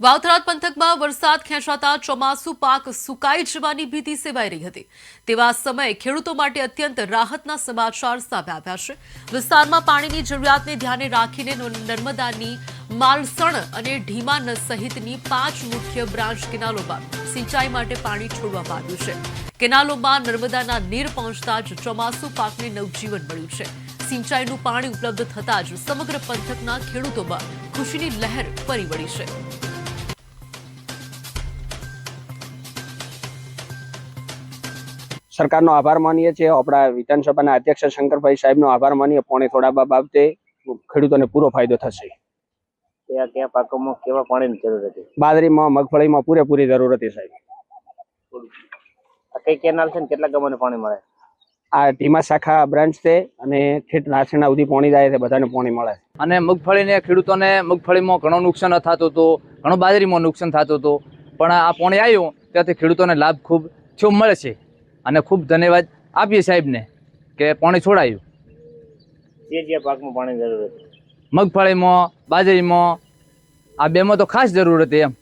વાવથરાદ પંથકમાં વરસાદ ખેંચાતા ચોમાસુ પાક સુકાઈ જવાની ભીતિ સેવાઈ રહી હતી। તેવા સમયે ખેડૂતો માટે અત્યંત રાહતના સમાચાર સામે આવ્યા છે। વિસ્તારમાં પાણીની જરૂરિયાતને ધ્યાને રાખીને નર્મદાની માલસણ અને ઢીમા સહિતની 5 મુખ્ય બ્રાન્ચ કેનાલોમાં સિંચાઈ માટે પાણી છોડવામાં આવ્યું છે। કેનાલોમાં નર્મદાના નીર પહોંચતા જ ચોમાસુ પાકને નવજીવન મળ્યું છે। સિંચાઈનું પાણી ઉપલબ્ધ થતાં જ સમગ્ર પંથકના ખેડૂતોમાં ખુશીની લહેર ફરી વળી છે। સરકારનો આભાર માનીએ છીએ। આપણા વિધાનસભાના અધ્યક્ષ શંકરભાઈ સાહેબનો આભાર માનીએ। પોણી થોડા બાબતે ખેડૂતોને પૂરો ફાયદો થશે। કયા પાકોમાં કેવા પાણીની જરૂર હતી? બાજરીમાં, મગફળીમાં પૂરેપૂરી જરૂર હતી સાહેબ। આ કઈ કેનાલ છે ને કેટલા ગામોને પાણી મળે? આ ઢીમા શાખા બ્રાન્ચ છે અને ઠેઠ રાસણા સુધી પાણી જાય છે, બધાને પાણી મળે। અને મગફળીને ખેડૂતોને મગફળીમાં ઘણું નુકસાન થતું હતું, ઘણું બાજરીમાં નુકસાન થતું હતું, પણ આ પાણી આવ્યું ત્યાંથી ખેડૂતોને લાભ ખૂબ થયો મળે છે અને ખૂબ ધન્યવાદ આપીએ સાહેબને કે પાણી છોડાયું। જે પાકમાં પાણી જરૂર હતી? મગફળીમાં, બાજરીમાં, આ બેમાં તો ખાસ જરૂર હતી એમ।